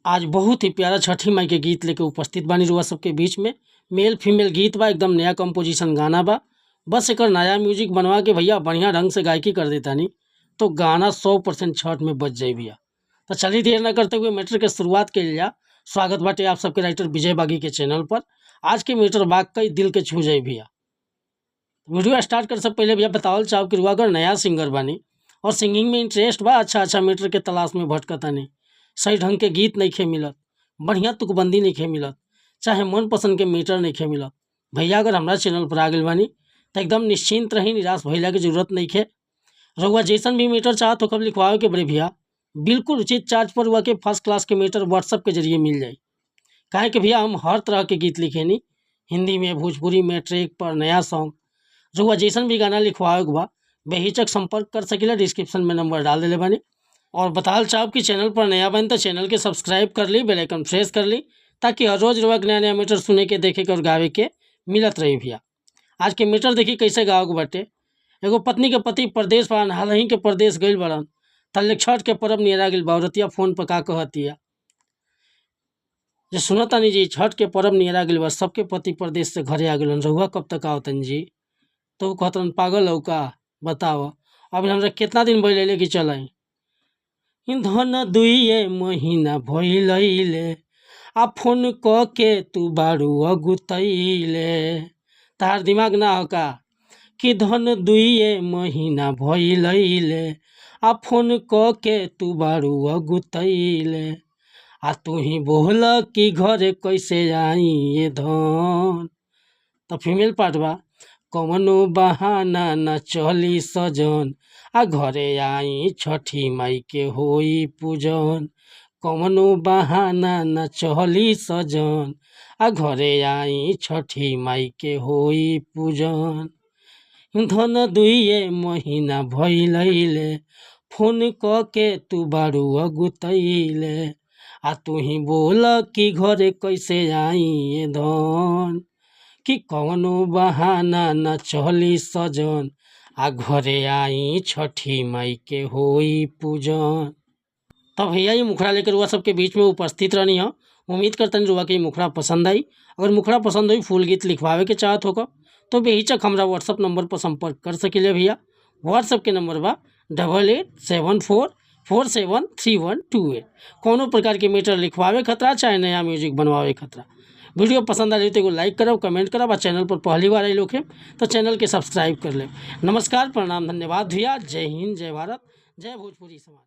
आज बहुत ही प्यारा छठी माई के गीत लेके उपस्थित बानी रुआ सबके बीच में। मेल फीमेल गीत बा, एकदम नया कंपोजिशन गाना बा। बस एक नया म्यूजिक बनवा के भैया बढ़िया ढंग से गायकी कर देता नी तो गाना 100% छठ में बच जाए भैया। तो चलिए देर न करते हुए मैटर के शुरुआत के लिए स्वागत बाटे आप सबके राइटर विजय बागी के चैनल पर। आज के मैटर वाकई दिल के छू जाए भैया। वीडियो स्टार्ट कर से पहले भैया बतावल चाहो कि रुआ अगर नया सिंगर बानी और सिंगिंग में इंटरेस्ट बा, अच्छा मैटर के तलाश में भटकता नहीं, सही ढंग के गीत नहीं खे मिलत, बढ़िया तुकबंदी नहीं खे मिलत, चाहे मन पसंद के मीटर नहीं खे मिलत, भैया अगर हमारा चैनल पर आ गए बानी तो एकदम निश्चिंत रही, निराश भैया की जरूरत नहीं खे। रहुआ जैसन भी मीटर चाहत हो कब लिखवाओ के बड़े भैया बिल्कुल उचित चार्ज पर हुआ के फर्स्ट क्लास के मीटर व्हाट्सअप के जरिए मिल जाए। काहे कि भैया हम हर तरह के गीत लिखे नहीं, हिंदी में, भोजपुरी में, ट्रैक पर, नया सॉन्ग, रहुआ जैसन भी गाना लिखवाओ के बा बेहिचक संपर्क कर सकेला। डिस्क्रिप्शन में नंबर डाल देले बानी। और बताल चाहब कि चैनल पर नया बन तो चैनल के सब्सक्राइब कर ली, बेल आइकन प्रेस कर ली, ताकि हर रोज रोज नया नया मीटर सुने के, देखे के और गावे के मिलत रही भैया। आज के मीटर देखी कैसे गाओ के बाटे। एगो पत्नी के पति परदेश बड़न, हाल ही के परदेश गइल बड़न, तल्ले छठ के परब नियरा गइल बा। औरतिया फोन पर का कहतिया जे सुनतानी जी छठ के परब नियरा गइल बा, सबके पति परदेश से घरे आ गइलन, रहुआ कब तक आवतन जी। तो कहतन पागल हो का, बताओ अभी हमरा कितना दिन भइल लेके चलाई। धन 2 महीना भइले आ फोन क के तू बारू अगुतैले। तार दिमाग ना हो का कि धन 2 महीना भइले आ फोन क के तू बारू अगुतैले। आ तू ही बोल कि घरे कैसे आई ये धन। तो फीमेल पार्ट बा, कवनो बहाना न चली सजन आ घरे आई छठी माई के होई पूजन। कवनो बहाना न चली सजन आ घरे आई छठी माई के होई पूजन। धन 2 महीना भइले फोन क के तू बारू अगुतैले। आ तू ही बोल कि घरे कैसे आई ये धन, कि कवनो बहाना न चली सजन आ घरे आई छठी माई के होई पूजन। तब भैया ये मुखड़ा लेकर रुआ सबके बीच में उपस्थित रहनी है। उम्मीद करता नहीं रुआ के मुखड़ा पसंद आई। अगर मुखड़ा पसंद हुई, फुल गीत लिखवावे के चाहत होगा तो बेहिचक हमारा व्हाट्सअप नंबर पर संपर्क कर सकिले भैया। व्हाट्सअप के नंबर बा 8874473128। कोनो प्रकार के मीटर लिखवावे खतरा, चाहे नया म्यूजिक बनवावे खतरा। वीडियो पसंद आ रही तो लाइक करब, कमेंट करब, और चैनल पर पहली बार आई लोग हैं तो चैनल के सब्सक्राइब कर ले। नमस्कार, प्रणाम, धन्यवाद भैया। जय हिंद, जय भारत, जय भोजपुरी समाज।